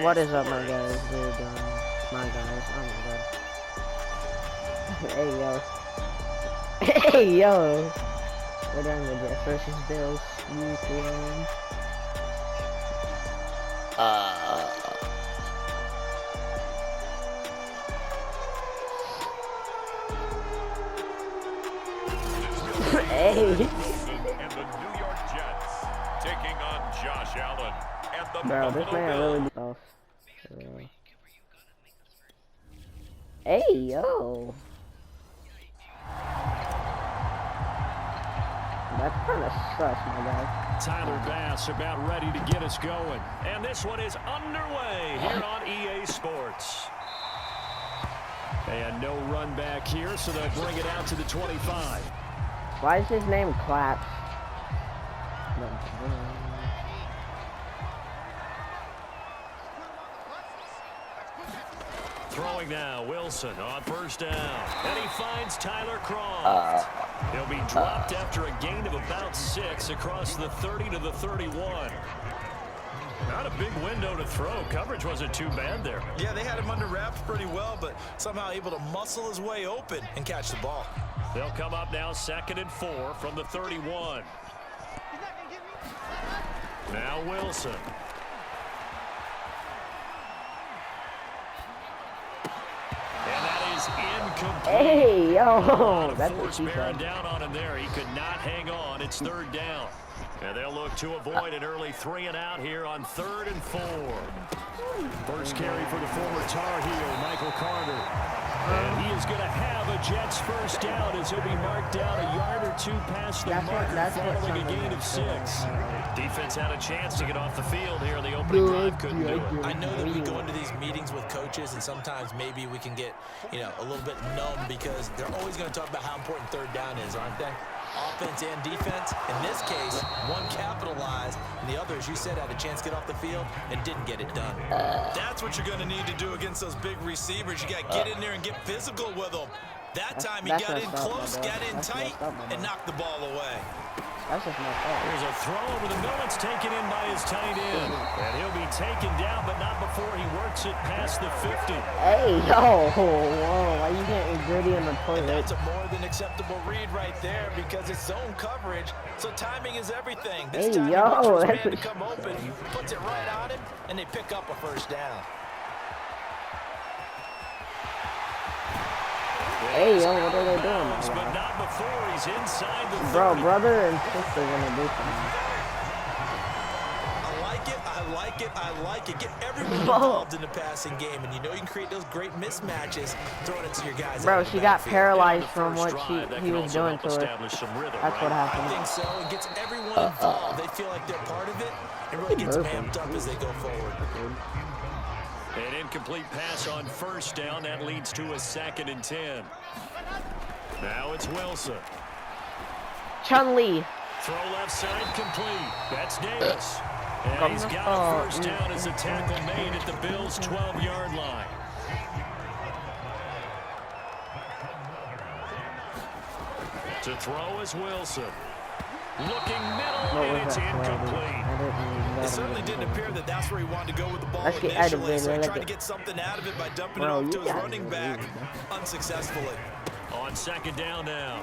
What is up, my guys? Dude, my guys. Oh my god. Hey yo. Hey yo. We're doing the Jets versus Bills. Week 1. Hey. And the New York Jets taking on Josh Allen and the Bro, this Buffalo man Bills. really off. Hey yo. That's kind of sus, my guy. Tyler Bass about ready to get us going. And this one is underway here on EA Sports. And no run back here, so they'll bring it out to the 25. Why is his name Claps? Throwing now, Wilson on first down. And he finds Tyler Croft. He'll be dropped after a gain of about 6 across the 30 to the 31. Not a big window to throw. Coverage wasn't too bad there. Yeah, they had him under wraps pretty well, but somehow able to muscle his way open and catch the ball. They'll come up now 2nd and 4 from the 31. Now Wilson. And that is incomplete. Hey yo, that's what Force she bearing said. down on him there. He could not hang on. It's 3rd down. And they'll look to avoid an early 3 and out here on 3rd and 4. First carry for the former Tar Heel, Michael Carter. And he is going to have a Jets first down as he'll be marked down a yard or 2 past the marker following a gain of 6. Defense had a chance to get off the field here in the opening drive. Couldn't do it. I know that we go into these meetings with coaches, and sometimes maybe we can get, a little bit numb because they're always going to talk about how important 3rd down is, aren't they? Offense and defense. In this case, one capitalized, and the other, as you said, had a chance to get off the field and didn't get it done. That's what you're going to need to do against those big receivers. You got to get in there and get physical with them. That time he got in close, got in tight, and knocked the ball away. That's just my fault. There's a throw over the middle. It's taken in by his tight end. And he'll be taken down, but not before he works it past the 50. Hey yo, whoa, why you getting gritty in the And toilet? that's a more than acceptable read right there because it's zone coverage, so timing is everything. This time he waits for his man to come open, puts it right on him, and they pick up a first down. Hey yo, what are they doing? But not before he's inside the 30. Bro, brother and sister gonna do something. I like it. Get everyone involved in the passing game, and you know you can create those great mismatches throwing it to your guys. Bro, she got paralyzed from what he was doing to her. Establish some rhythm, That's what I happened. think so. It gets everyone involved. They feel like they're part of it, and really gets them amped up as they go forward. An incomplete pass on first down. That leads to a 2nd and 10. Now it's Wilson. Chun-Li. Throw left side complete. That's Davis. And he's got a first down as a tackle made at the Bills' 12-yard line. To throw is Wilson. Looking middle, and it's incomplete. It certainly didn't appear that that's where he wanted to go with the ball Let's get out of initially, so he there, tried to get something out of it by dumping it Bro, off to you his got running it. back unsuccessfully. On 2nd down now.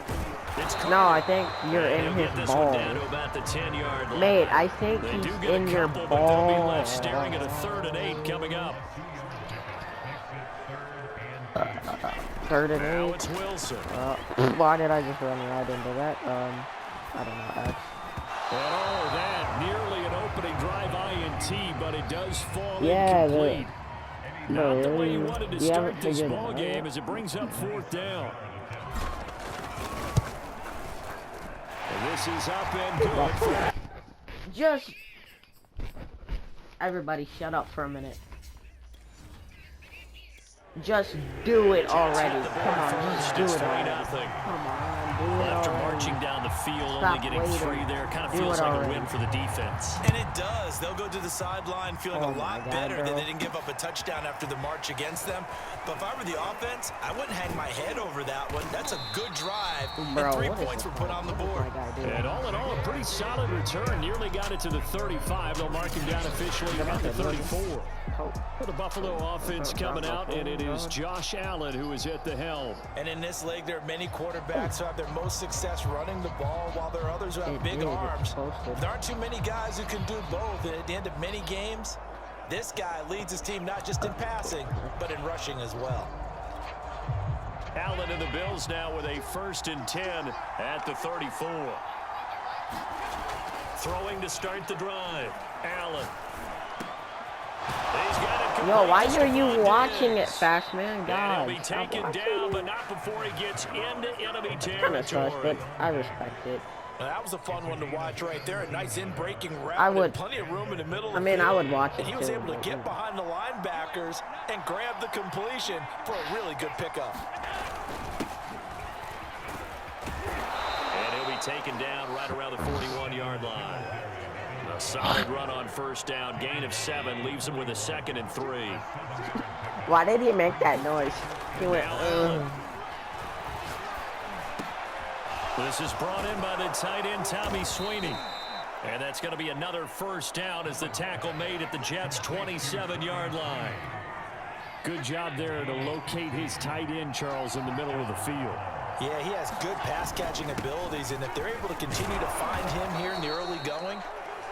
It's No, I think you're in He'll his get this one down ball. to about the 10-yard line. Mate, I think They he's do get in a your couple, but they'll be ball. left staring at a 3rd and 8 coming up. 3rd and Now 8. it's Wilson. Why did I just run right into that? I don't know. Oh, that nearly an opening drive INT, but it does fall Yeah, incomplete. Not the way you you wanted to haven't start this figured ball it game out. as it brings up 4th down. And this is up and good. Just everybody shut up for a minute. Just do it already. Come on, just do it already. Come on, do it After already. marching down the field, Stop only getting waiting. 3 there, kind of Do feels it like already. a win for the defense. And it does. They'll go to the sideline feeling Oh a lot my God, better bro. that they didn't give up a touchdown after the march against them. But if I were the offense, I wouldn't hang my head over that one. That's a good drive, Bro, and 3 what is points this were put guy- on the what is board. my guy doing? And all in all, a pretty solid return. Nearly got it to the 35. They'll mark him down officially about the 34. For the Buffalo offense coming out, and it is Josh Allen who is at the helm. And in this league, there are many quarterbacks who have their most success running the ball, while there are others who have big arms. There aren't too many guys who can do both, and at the end of many games, this guy leads his team not just in passing, but in rushing as well. Allen and the Bills now with a 1st and 10 at the 34. Throwing to start the drive. Allen. He's got it. Yo, why are you watching it fast, man? God. He'll be taken down, but not before he gets into enemy Kind of sus, territory. but I respect it. Now, that was a fun one to watch right there. A nice in-breaking route. I would. Plenty of room in the middle. I mean, I would watch it And he was too, able to get behind the linebackers and grab the completion for a really good pickup. And he'll be taken down right around the 41-yard line. A solid run on 1st down. Gain of 7 leaves him with a 2nd and 3. Why did he make that noise? He went, ugh. This is brought in by the tight end, Tommy Sweeney. And that's going to be another 1st down as the tackle made at the Jets' 27-yard line. Good job there to locate his tight end, Charles, in the middle of the field. Yeah, he has good pass-catching abilities, and if they're able to continue to find him here in the early going,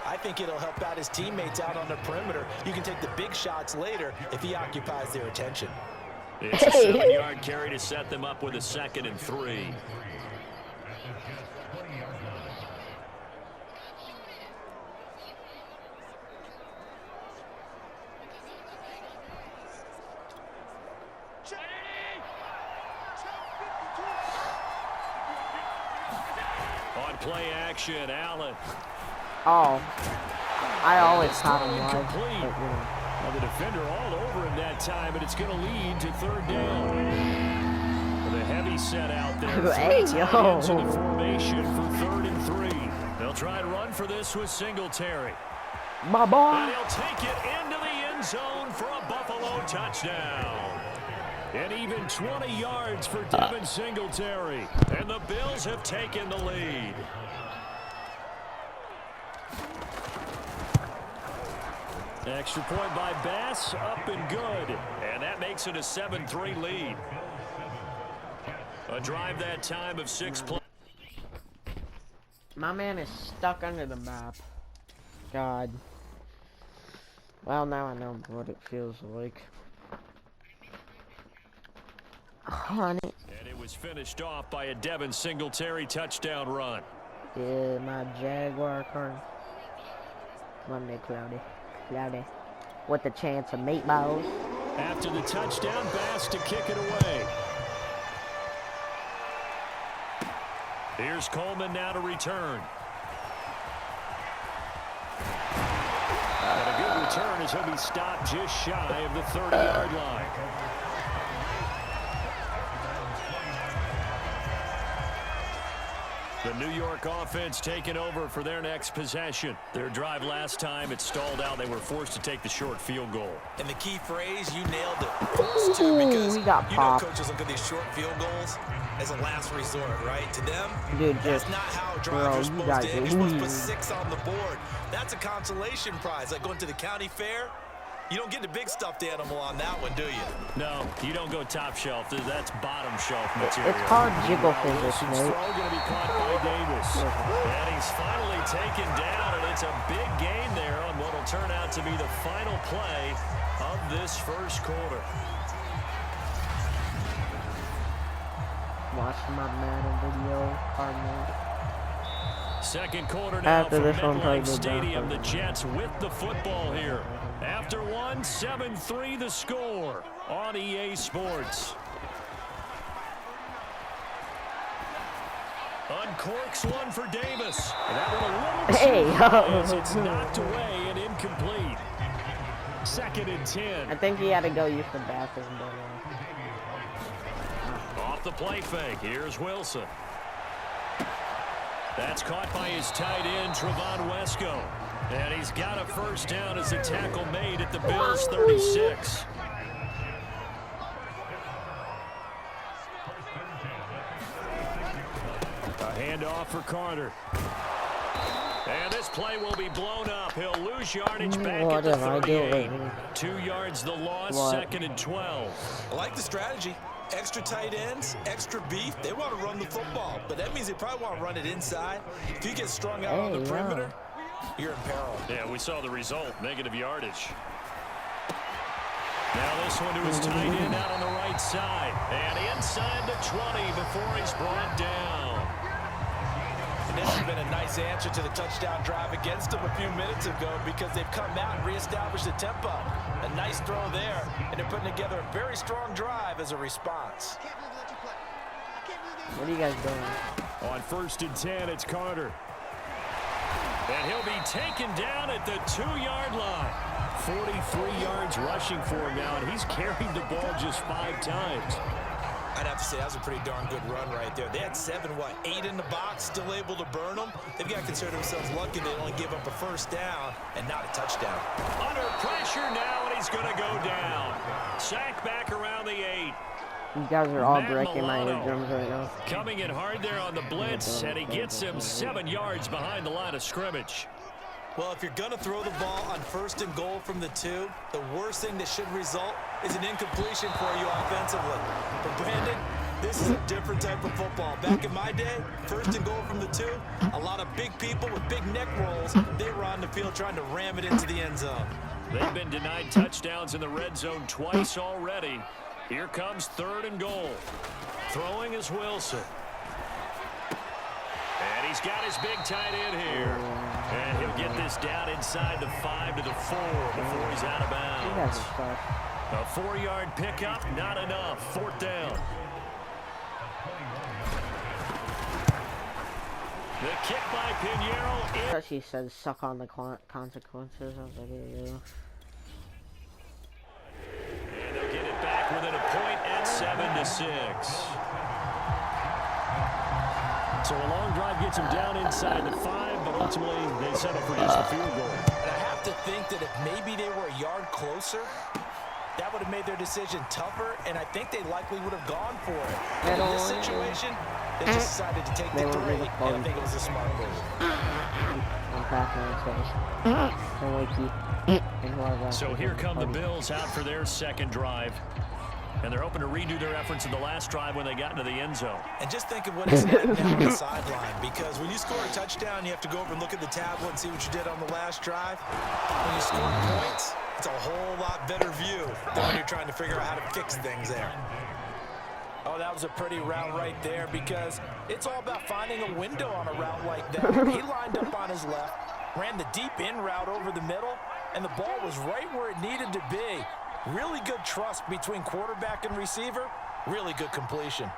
I think it'll help out his teammates out on the perimeter. You can take the big shots later if he occupies their attention. It's a 7-yard carry to set them up with a 2nd and 3. On play action, Allen. Oh. I always It's caught him thrown live. incomplete. But, you know. Well, the defender all over him that time, but it's going to lead to 3rd down. With a heavy set out there. Hey, Three tight yo. ends in the formation for 3rd and 3. They'll try to run for this with Singletary. My And boy. he'll take it into the end zone for a Buffalo touchdown. And even 20 yards for Devin Singletary. And the Bills have taken the lead. Extra point by Bass, up and good. And that makes it a 7-3 lead. A drive that time of 6 plays. My man is stuck under the map. God. Well, now I know what it feels like. Honey. And it was finished off by a Devin Singletary touchdown run. Yeah, my Jaguar card. Monday, Cloudy. Cloudy. With the chance of meatballs. After the touchdown, Bass to kick it away. Here's Coleman now to return. And a good return as he'll be stopped just shy of the 30-yard line. The New York offense taking over for their next possession. Their drive last time, it stalled out. They were forced to take the short field goal. And the key phrase, you nailed it. Forced to, because we got you popped. know coaches look at these short field goals as a last resort, right? To them, Dude, that's just, not how bro, drives are you supposed guys to end. are You're supposed to put weird. 6 on the board. That's a consolation prize, like going to the county fair. You don't get the big stuffed animal on that one, do you? No, you don't go top shelf. That's bottom shelf material. It's called jiggle fingers, Wilson's mate. throw going to be caught by Davis. And he's finally taken down, and it's a big gain there on what will turn out to be the final play of this first quarter. Watch my Madden video, Cardinals. Second quarter now After from this one, probably MetLife go Stadium. down. The Jets with the football here. After one, 7-3 the score on EA Sports. Uncorks one for Davis. And that one a little Hey, too yo. high as it's knocked away and incomplete. 2nd and 10. I think he had to go use the bathroom, but Off the play fake. Here's Wilson. That's caught by his tight end, Trevon Wesco. And he's got a first down as a tackle made at the Bills' 36. A handoff for Carter. And this this play will be blown up. He'll lose yardage back at What the did I 38. do? 2 yards the loss, What? 2nd and 12. I like the strategy. Extra tight ends, extra beef. They want to run the football, but that means they probably want to run it inside. If you get strung out on the perimeter, you're in peril. Yeah, we saw the result, negative yardage. Now this one to his tight end out on the right side. And inside the 20 before he's brought down. And this has been a nice answer to the touchdown drive against them a few minutes ago because they've come out and reestablished the tempo. A nice throw there, and they're putting together a very strong drive as a response. What are you guys doing? On 1st and 10, it's Carter. And he'll be taken down at the 2-yard line. 43 yards rushing for him now, and he's carried the ball just 5 times. I'd have to say that was a pretty darn good run right there. They had 8 in the box, still able to burn them. They've got to consider themselves lucky they only give up a 1st down and not a touchdown. Under pressure now, and he's going to go down. Sacked back around the 8. You guys are all Matt breaking my Milano eardrums right now. coming in hard there on the blitz, and he gets him 7 yards behind the line of scrimmage. Well, if you're going to throw the ball on 1st and goal from the 2, the worst thing that should result is an incompletion for you offensively. But Brandon, this is a different type of football. Back in my day, 1st and goal from the 2, a lot of big people with big neck rolls, they were on the field trying to ram it into the end zone. They've been denied touchdowns in the red zone twice already. Here comes 3rd and goal. Throwing is Wilson. And he's got his big tight end here. And he'll get this down inside the 5 to the 4 before he's out of bounds. A 4-yard pickup, not enough. 4th down. The kick by Pinheiro. She said suck on the consequences. I was like, yeah. And they'll get it back within a point at 7 to 6. So a long drive gets him down inside the 5, but ultimately they settle for just a field goal. And I have to think that if maybe they were a yard closer, that would have made their decision tougher, and I think they likely would have gone for it. But in this situation, they just decided to take the 3, and I think it was a smart move. So here come the Bills out for their 2nd drive. And they're hoping to redo their efforts in the last drive when they got into the end zone. And just think of what it's like now on the sideline, because when you score a touchdown, you have to go over and look at the tablet and see what you did on the last drive. When you score points, it's a whole lot better view than when you're trying to figure out how to fix things there. Oh, that was a pretty route right there, because it's all about finding a window on a route like that. He lined up on his left, ran the deep in route over the middle, and the ball was right where it needed to be. Really good trust between quarterback and receiver. Really good completion.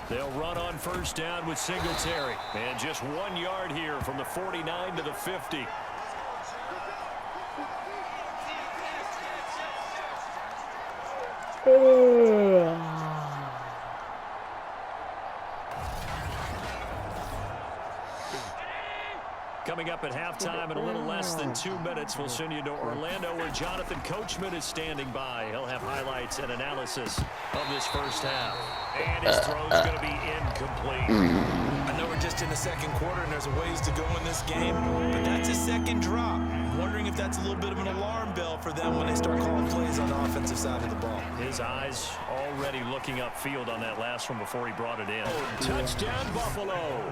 They'll run on 1st down with Singletary. And just 1 yard here from the 49 to the 50. Coming up at halftime in a little less than 2 minutes, we'll send you to Orlando where Jonathan Coachman is standing by. He'll have highlights and analysis of this 1st half. And his throw's going to be incomplete. I know we're just in the 2nd quarter and there's a ways to go in this game, but that's his 2nd drop. I'm wondering if that's a little bit of an alarm bell for them when they start calling plays on the offensive side of the ball. His eyes already looking upfield on that last one before he brought it in. Touchdown, Buffalo.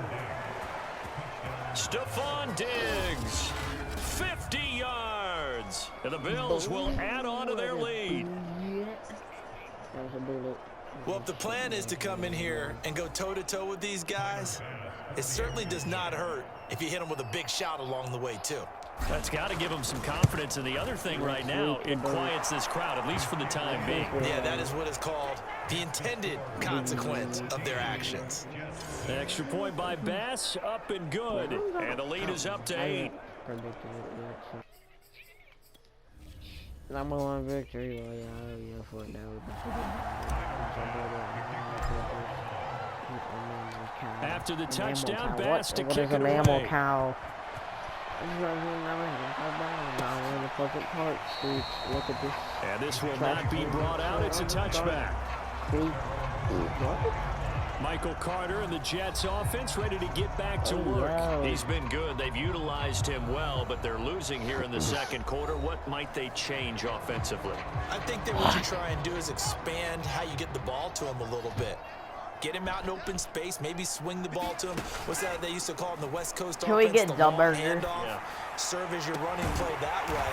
Stephon Diggs, 50 yards. And the Bills will add on to their lead. Well, if the plan is to come in here and go toe-to-toe with these guys, it certainly does not hurt if you hit them with a big shot along the way, too. That's got to give them some confidence. And the other thing right now, it quiets this crowd, at least for the time being. Yeah, that is what is called the intended consequence of their actions. Extra point by Bass, up and good. And the lead is up to 8. Number 1 victory. Well, yeah, for it now. After the touchdown, Bass to kick it an away. mammal cow? Look at this. And this will not be brought out. It's a touchback. Michael Carter and the Jets offense ready to get back to work. He's been good. They've utilized him well, but they're losing here in the second quarter. What might they change offensively? I think that what you try and do is expand how you get the ball to him a little bit. Get him out in open space, maybe swing the ball to him. What's that they used to call it in the West Coast offense? Can we get the double handoff, here? serve as your running play that way,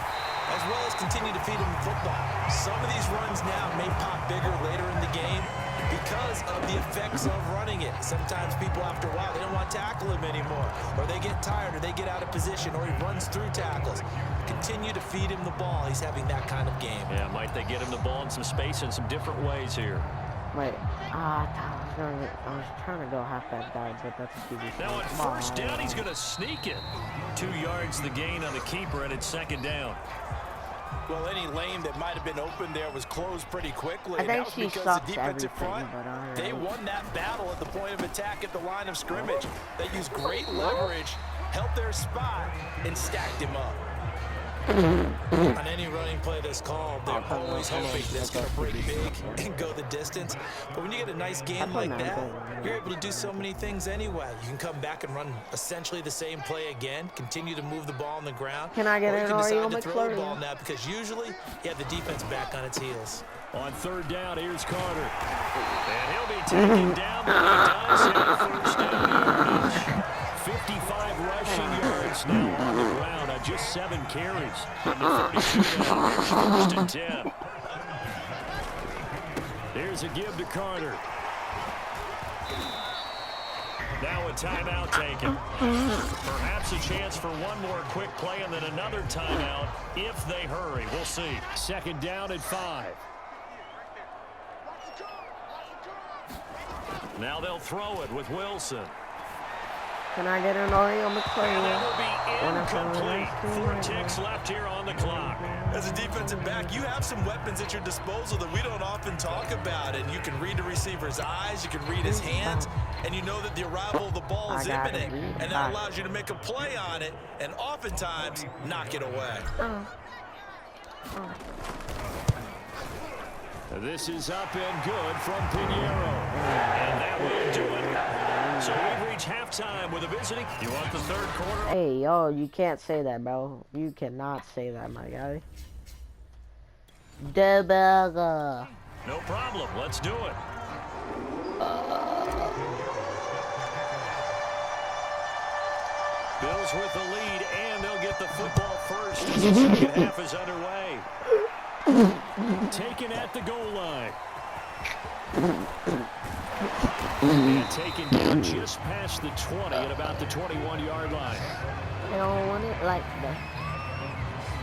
as well as continue to feed him the football. Some of these runs now may pop bigger later in the game because of the effects of running it. Sometimes people, after a while, they don't want to tackle him anymore, or they get tired, or they get out of position, or he runs through tackles. Continue to feed him the ball. He's having that kind of game. Yeah, might they get him the ball in some space in some different ways here. Wait, I was trying to go halfback dive, but that's a QB. Now on first down, he's going to sneak it. 2 yards the gain on the keeper, and it's second down. Well, any lane that might have been open there was closed pretty quickly. I think that she was because sucks the defensive everything, front, but they won that battle at the point of attack at the line of scrimmage. They used great leverage, held their spot, and stacked him up. On any running play that's called, they're always hoping that's going to break big and go the distance. But when you get a nice game like that, you're able to do so many things anyway. You can come back and run essentially the same play again, continue to move the ball on the ground. Can I get an or you Oreo can decide to throw the McFlurry? ball now because usually you have the defense back on its heels. On third down, here's Carter. And he'll be taken down, but he does have first down. 55 rushing yards now on the ground on just 7 carries from the 32 down. First and 10. Here's a give to Carter. Now a timeout taken. Perhaps a chance for one more quick play and then another timeout if they hurry. We'll see. Second down at 5. Now they'll throw it with Wilson. Can I get an Oreo McFlurry? And that will be incomplete. 4 ticks left here on the clock. As a defensive back, you have some weapons at your disposal that we don't often talk about. And you can read the receiver's eyes, you can read his hands, and you know that the arrival of the ball is imminent. And that allows you to make a play on it and oftentimes knock it away. This is up and good from Pinheiro. And that will do it. So we've reached halftime with a visiting. You want the third quarter? Hey, yo, you can't say that, bro. You cannot say that, my guy. Burger. No problem. Let's do it. Bills with the lead, and they'll get the football first as the second half is underway. Taken at the goal line. And taken down just past the 20 at about the 21-yard line. They don't want it like that.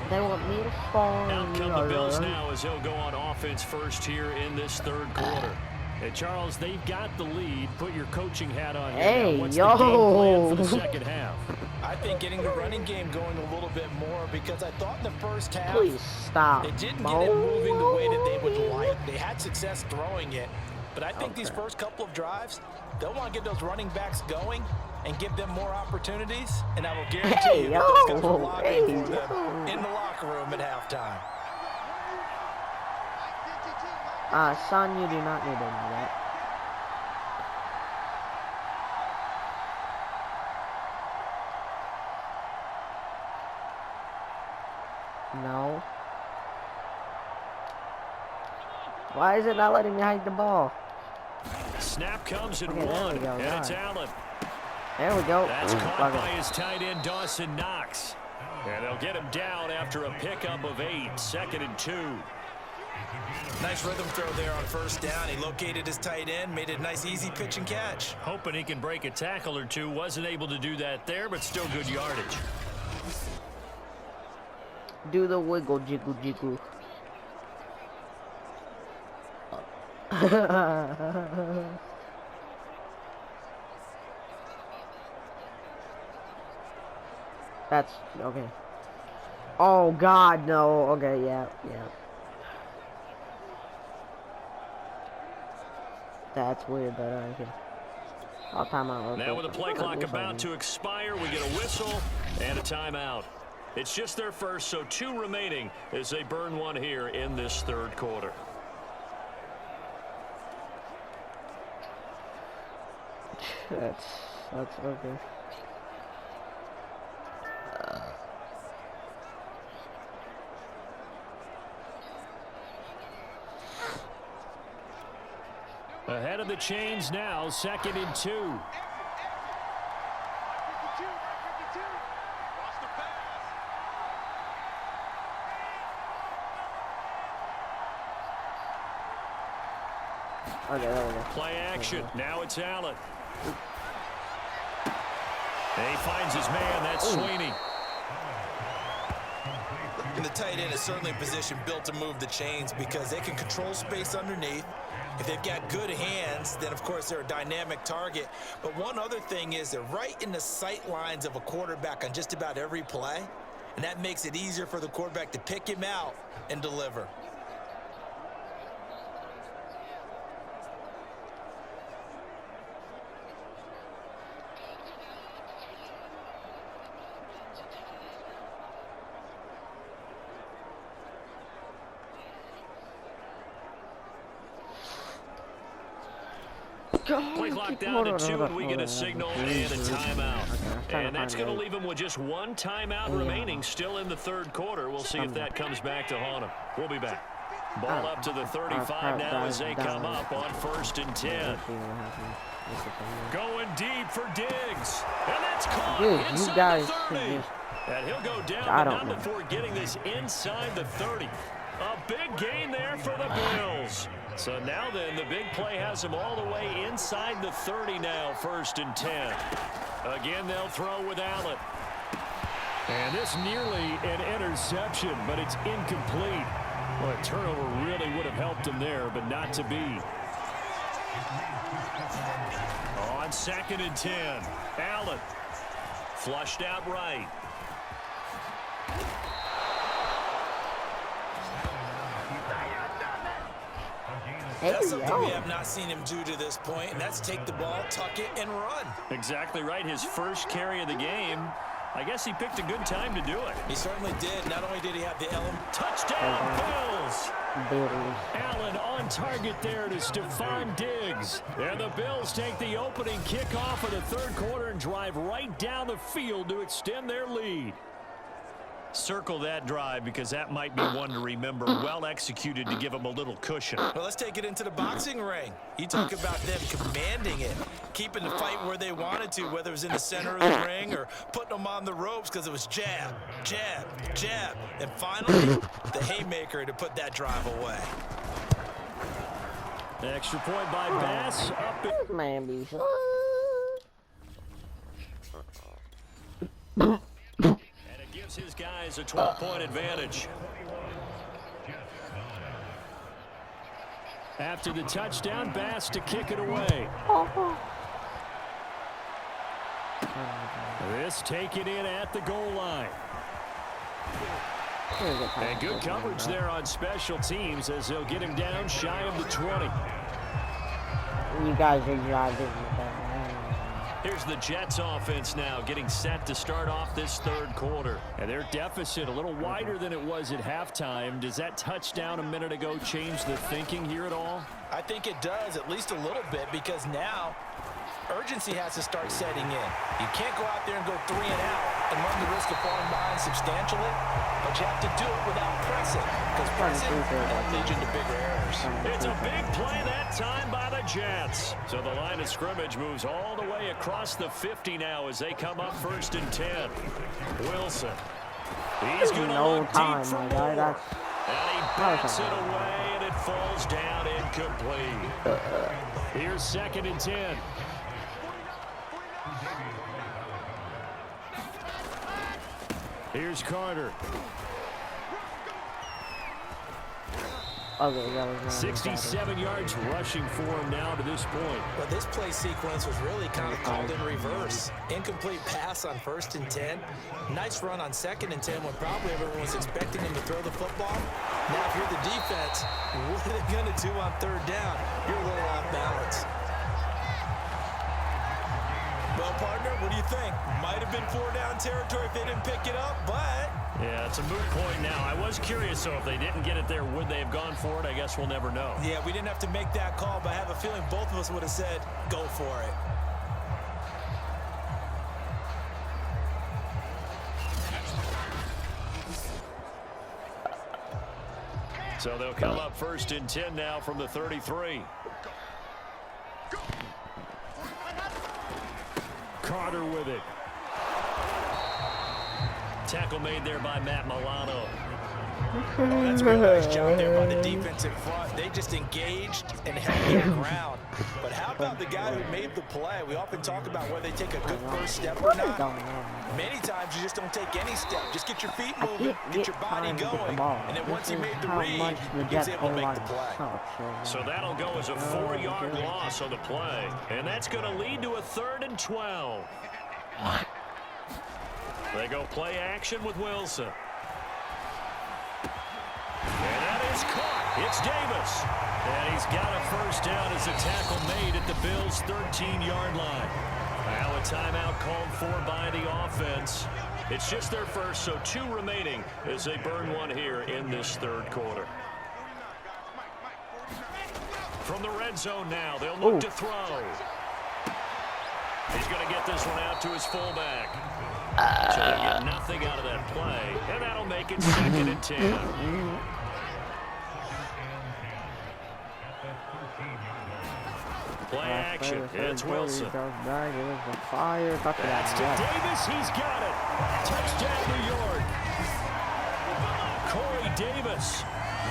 They want me to fall. Out come the Bills now as they'll go on offense first here in this third quarter. And Charles, they've got the lead. Put your coaching hat on here. Hey, now, what's yo. the game plan for the second half? I think getting the running game going a little bit more because I thought in the first half Please stop. they didn't get it moving the way that they would like. They had success throwing it, but I think these first couple of drives, they'll want to get those running backs going and give them more opportunities, and I will guarantee you that those guys will lobbying for them in the locker room at halftime. Son, you do not need to know that. No. Why is it not letting me hike the ball? Snap comes in Okay, there one, we go, and it's right. Allen. There we go. That's caught by his tight end, Dawson Knox. And they'll get him down after a pickup of 8, 2nd and 2. Nice rhythm throw there on first down. He located his tight end, made it a nice, easy pitch and catch. Hoping he can break a tackle or two. Wasn't able to do that there, but still good yardage. Do the wiggle, jiggle, jiggle. That's okay. Oh God, no. Okay, yeah. That's weird, but I can. I'll time out. Now with the play clock about to expire, we get a whistle and a timeout. It's just their first, so 2 remaining as they burn one here in this third quarter. That's okay. Ahead of the chains now, 2nd and 2. Okay, there we go. Play action. Now it's Allen. And he finds his man. That's Sweeney. And the tight end is certainly a position built to move the chains because they can control space underneath. If they've got good hands, then, of course, they're a dynamic target. But one other thing is they're right in the sight lines of a quarterback on just about every play, and that makes it easier for the quarterback to pick him out and deliver. Play clock down to 2, and we get a signal and a timeout. And that's going to leave him with just one timeout remaining still in the 3rd quarter. We'll see if that comes back to haunt him. We'll be back. Ball up to the 35 now as they come up on 1st and 10. Going deep for Diggs. And that's caught inside the 30. And he'll go down, but not before getting this inside the 30. A big gain there for the Bills. So now then, the big play has them all the way inside the 30 now, 1st and 10. Again, they'll throw with Allen. And this nearly an interception, but it's incomplete. Well, a turnover really would have helped him there, but not to be. On 2nd and 10, Allen flushed out right. That's something we have not seen him do to this point, and that's take the ball, tuck it, and run. Exactly right. His first carry of the game. I guess he picked a good time to do it. He certainly did. Not only did he have the element. Touchdown, Bills! Allen on target there to Stephon Diggs. And the Bills take the opening kickoff of the 3rd quarter and drive right down the field to extend their lead. Circle that drive because that might be one to remember. Well executed to give them a little cushion. Well, let's take it into the boxing ring. You talk about them commanding it, keeping the fight where they wanted to, whether it was in the center of the ring or putting them on the ropes because it was jab, jab, jab. And finally, the haymaker to put that drive away. Extra point by Bass. Up it. Man, His guys a 12-point advantage. After the touchdown, Bass to kick it away. This taken in at the goal line. And good coverage there on special teams as they'll get him down shy of the 20. You guys are driving. Here's the Jets offense now getting set to start off this 3rd quarter. And their deficit a little wider than it was at halftime. Does that touchdown a minute ago change the thinking here at all? I think it does, at least a little bit, because now urgency has to start setting in. You can't go out there and go 3 and out and run the risk of falling behind substantially, but you have to do it without pressing, because pressing leads into bigger errors. It's a big play that time by the Jets. So the line of scrimmage moves all the way across the 50 now as they come up 1st and 10. Wilson. He's going to look deep for more. And he bats it away, and it falls down incomplete. Here's 2nd and 10. Here's Carter. 67 yards rushing for him now to this point. But this play sequence was really kind of called in reverse. Incomplete pass on 1st and 10. Nice run on 2nd and 10 when probably everyone was expecting him to throw the football. Now if you're the defense, what are they going to do on 3rd down? You're a little off balance. Well, partner, what do you think? Might have been 4-down territory if they didn't pick it up, but... Yeah, it's a moot point now. I was curious, so if they didn't get it there, would they have gone for it? I guess we'll never know. Yeah, we didn't have to make that call, but I have a feeling both of us would have said, go for it. So they'll come up 1st and 10 now from the 33. Carter with it. Tackle made there by Matt Milano. Oh, that's a real nice job there by the defensive front. They just engaged and held their ground. But how about the guy who made the play? We often talk about whether they take a good first step or not. Many times you just don't take any step. Just get your feet moving, get your body going, and then once he made the read, he was able to make the play. So that'll go as a 4-yard loss on the play. And that's going to lead to a 3rd and 12. They go play action with Wilson. And that is caught. It's Davis. And he's got a first down as a tackle made at the Bills' 13-yard line. Now a timeout called for by the offense. It's just their first, so 2 remaining as they burn one here in this 3rd quarter. From the red zone now, they'll look to throw. He's going to get this one out to his fullback. So they get nothing out of that play, and that'll make it 2nd and 10. Play action. It's Wilson. That's to Davis. He's got it. Touchdown, New York. Corey Davis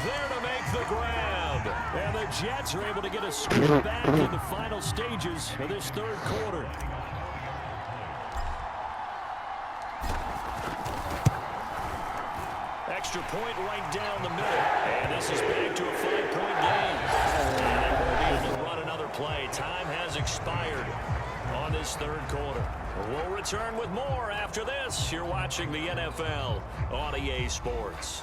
there to make the grab. And the Jets are able to get a score back in the final stages of this 3rd quarter. Extra point right down the middle. And this is back to a 5-point game. And they won't be able to run another play. Time has expired on this 3rd quarter. We'll return with more after this. You're watching the NFL on EA Sports.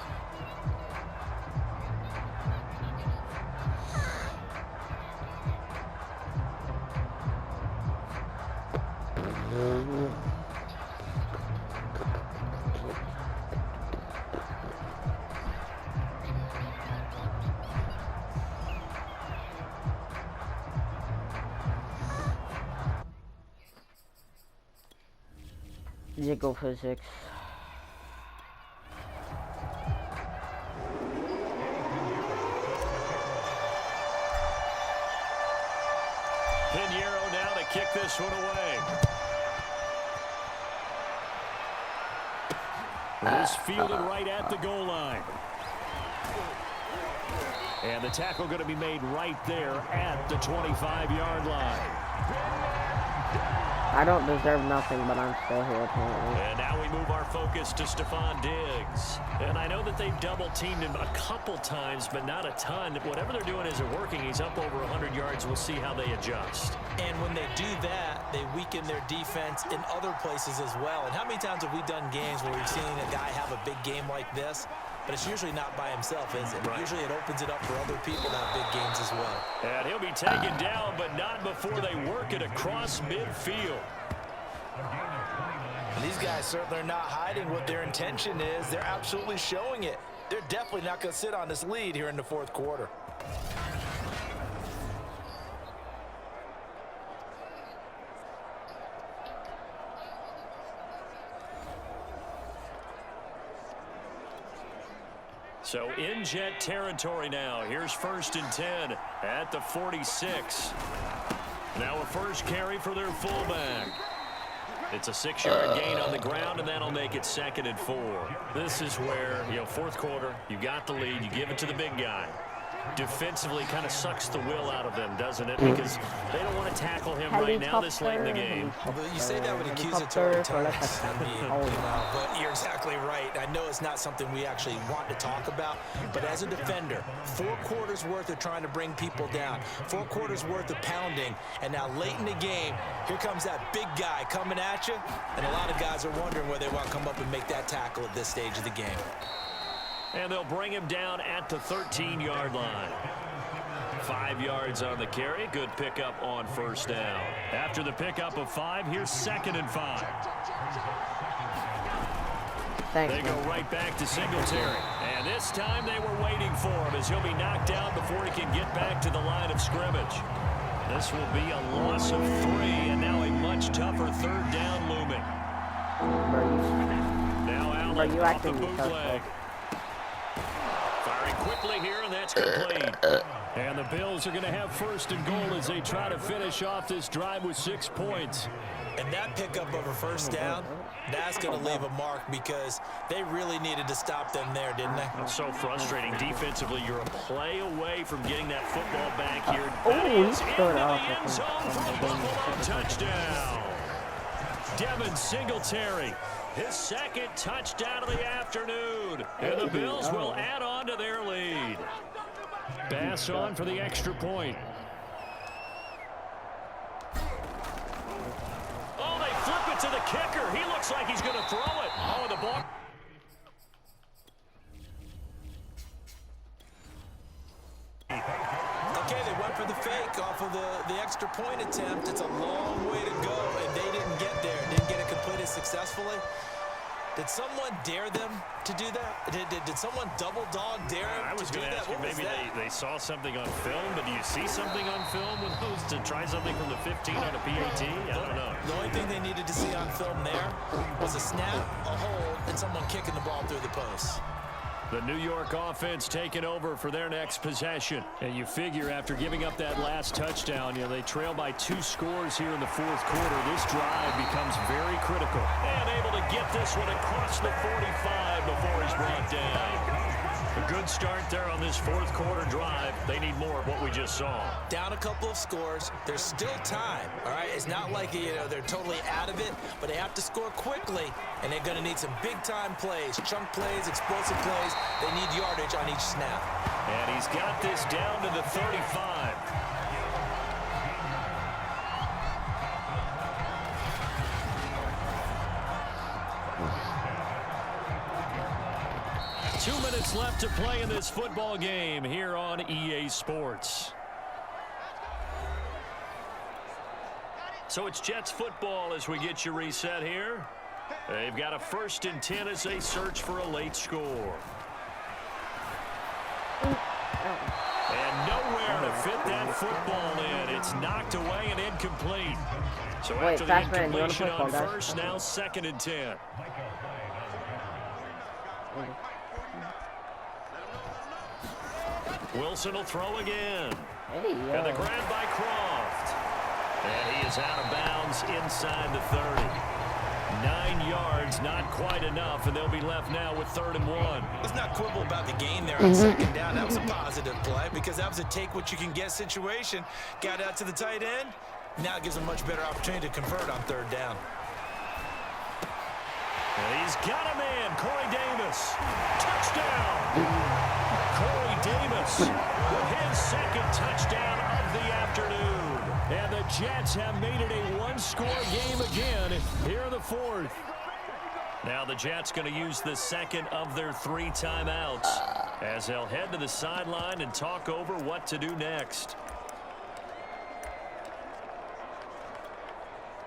Jiggle physics. Pinheiro now to kick this one away. This fielded right at the goal line. And the tackle going to be made right there at the 25-yard line. I don't deserve nothing, but I'm still here apparently. And now we move our focus to Stephon Diggs. And I know that they've double-teamed him a couple times, but not a ton. Whatever they're doing isn't working. He's up over 100 yards. We'll see how they adjust. And when they do that, they weaken their defense in other places as well. And how many times have we done games where we've seen a guy have a big game like this? But it's usually not by himself, is it? Right. Usually it opens it up for other people to have big games as well. And he'll be taken down, but not before they work it across midfield. And these guys certainly are not hiding what their intention is. They're absolutely showing it. They're definitely not going to sit on this lead here in the 4th quarter. So in Jet territory now. Here's 1st and 10 at the 46. Now a first carry for their fullback. It's a 6-yard gain on the ground, and that'll make it 2nd and 4. This is where, 4th quarter, you got the lead, you give it to the big guy. Defensively kind of sucks the will out of them, doesn't it? Because they don't want to tackle him right now this late in the game. Well, you say that with accusatory tones. But you're exactly right. I know it's not something we actually want to talk about, but as a defender, 4 quarters worth of trying to bring people down, 4 quarters worth of pounding, and now late in the game, here comes that big guy coming at you, and a lot of guys are wondering whether they want to come up and make that tackle at this stage of the game. And they'll bring him down at the 13-yard line. 5 yards on the carry. Good pickup on first down. After the pickup of 5, here's 2nd and 5. They go right back to Singletary. And this time they were waiting for him as he'll be knocked down before he can get back to the line of scrimmage. This will be a loss of 3, and now a much tougher 3rd down looming. Now Allen off the bootleg. Firing quickly quickly here, and that's complete. And the Bills are going to have first and goal as they try to finish off this drive with 6 points. And that pickup of a first down, that's going to leave a mark because they really needed to stop them there, didn't they? It's so frustrating. Defensively, you're a play away from getting that football back here. He's Into the end zone for a Buffalo touchdown. Devin Singletary, his second touchdown of the afternoon. And the Bills will add on to their lead. Bass on for the extra point. Oh, they flip it to the kicker. He looks like he's going to throw it. Oh, the ball. Okay, they went for the fake off of the extra point attempt. It's a long way to go, and they didn't get there. Didn't get it completed successfully. Did someone dare them to do that? Did someone double dog dare them to do that? I was going to ask you, maybe they saw something on film, but do you see something on film with those to try something from the 15 on a PAT? I don't know. The only thing they needed to see on film there was a snap, a hold, and someone kicking the ball through the post. The New York offense taking over for their next possession. And you figure after giving up that last touchdown, they trail by 2 scores here in the fourth quarter. This drive becomes very critical. And able to get this one across the 45 before he's brought down. A good start there on this fourth quarter drive. They need more of what we just saw. Down a couple of scores. There's still time, all right? It's not like, they're totally out of it, but they have to score quickly, and they're going to need some big-time plays, chunk plays, explosive plays. They need yardage on each snap. And he's got this down to the 35. Two minutes left to play in this football game here on EA Sports. So it's Jets football as we get you reset here. They've got a 1st and 10 as they search for a late score. And nowhere to fit that football in. It's knocked away and incomplete. So after the incompletion on first, now 2nd and 10. Wilson will throw again. And the grab by Croft. And he is out of bounds inside the 30. 9 yards, not quite enough, and they'll be left now with 3rd and 1. Let's not quibble about the gain there on 2nd down. That was a positive play because that was a take-what-you-can-get situation. Got out to the tight end. Now it gives them a much better opportunity to convert on 3rd down. And he's got a man, Corey Davis. Touchdown! Corey Davis with his 2nd touchdown of the afternoon. And the Jets have made it a 1-score game again here in the 4th. Now the Jets going to use the 2nd of their 3 timeouts as they'll head to the sideline and talk over what to do next.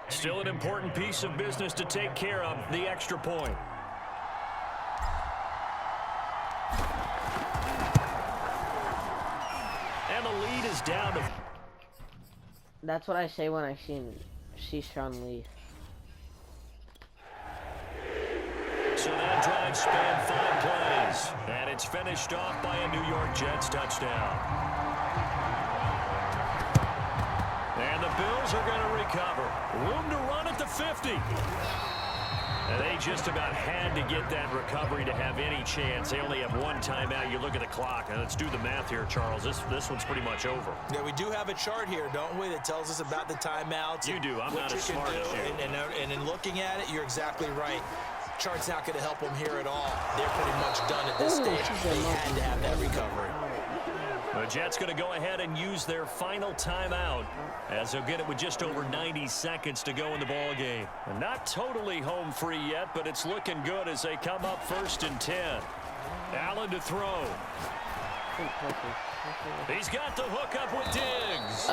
Still an important piece of business to take care of, the extra point. And the lead is down to... That's what I say when I see Sean Lee. So that drive spanned 5 plays. And it's finished off by a New York Jets touchdown. And the Bills are going to recover. Room to run at the 50. And they just about had to get that recovery to have any chance. They only have 1 timeout. You look at the clock. And let's do the math here, Charles. This one's pretty much over. Yeah, we do have a chart here, don't we, that tells us about the timeouts. You do. I'm not as smart as you. And in looking at it, you're exactly right. Chart's not going to help them here at all. They're pretty much done at this stage. They had to have that recovery. The Jets going to go ahead and use their final timeout as they'll get it with just over 90 seconds to go in the ball game. And not totally home free yet, but it's looking good as they come up 1st and 10. Allen to throw. He's got the hook up with Diggs.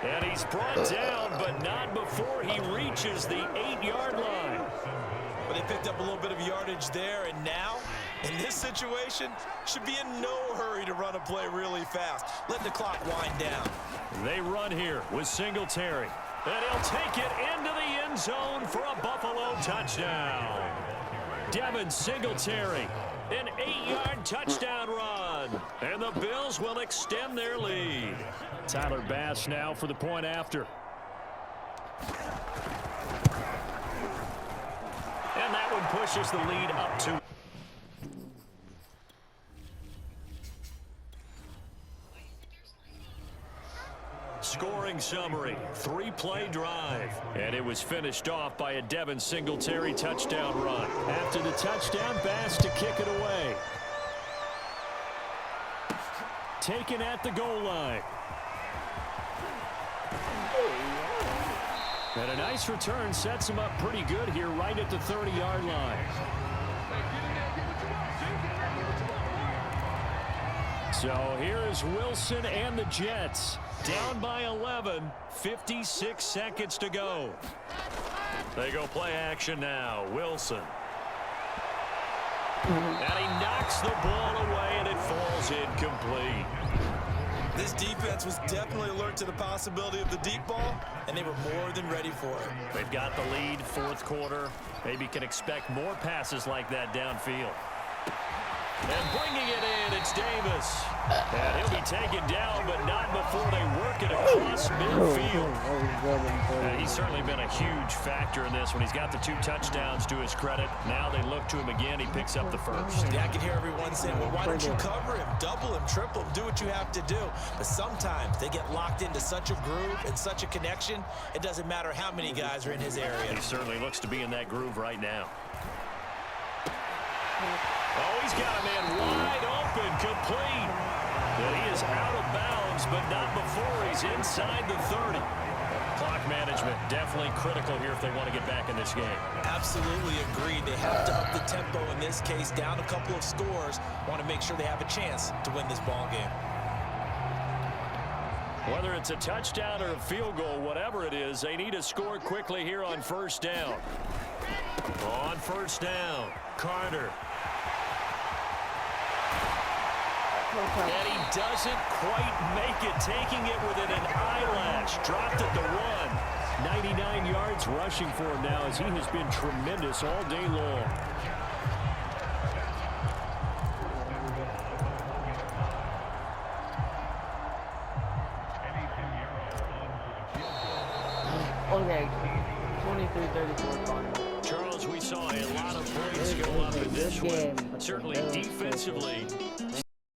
And he's brought down, but not before he reaches the 8-yard line. But they picked up a little bit of yardage there, and now, in this situation, should be in no hurry to run a play really fast. Let the clock wind down. They run here with Singletary. And he'll take it into the end zone for a Buffalo touchdown. Devin Singletary An 8-yard touchdown run. And the Bills will extend their lead. Tyler Bass now for the point after. And that one pushes the lead up to. Scoring summary, 3-play drive. And it was finished off by a Devin Singletary touchdown run. After the touchdown, Bass to kick it away. Taken at the goal line. And a nice return sets him up pretty good here right at the 30-yard line. So here is Wilson and the Jets. Down by 11, 56 seconds to go. They go play action now. Wilson. And he knocks the ball away, and it falls incomplete. This defense was definitely alert to the possibility of the deep ball, and they were more than ready for it. They've got the lead, fourth quarter. Maybe can expect more passes like that downfield. And bringing it in, it's Davis. And he'll be taken down, but not before they work it across midfield. And he's certainly been a huge factor in this when he's got the 2 touchdowns to his credit. Now they look to him again. He picks up the first. Yeah, I can hear everyone saying, well, why don't you cover him, double him, triple him, do what you have to do. But sometimes they get locked into such a groove and such a connection, it doesn't matter how many guys are in his area. He certainly looks to be in that groove right now. Oh, he's got a man wide open, complete. And he is out of bounds, but not before he's inside the 30. Clock management definitely critical here if they want to get back in this game. Absolutely agreed. They have to up the tempo in this case, down a couple of scores. Want to make sure they have a chance to win this ball game. Whether it's a touchdown or a field goal, whatever it is, they need to score quickly here on first down. On first down, Carter. And he doesn't quite make it, taking it within an eyelash. Dropped at the 1. 99 yards rushing for him now as he has been tremendous all day long. Okay, 23-34 final. Charles, we saw a lot of points go up in this one. Certainly defensively.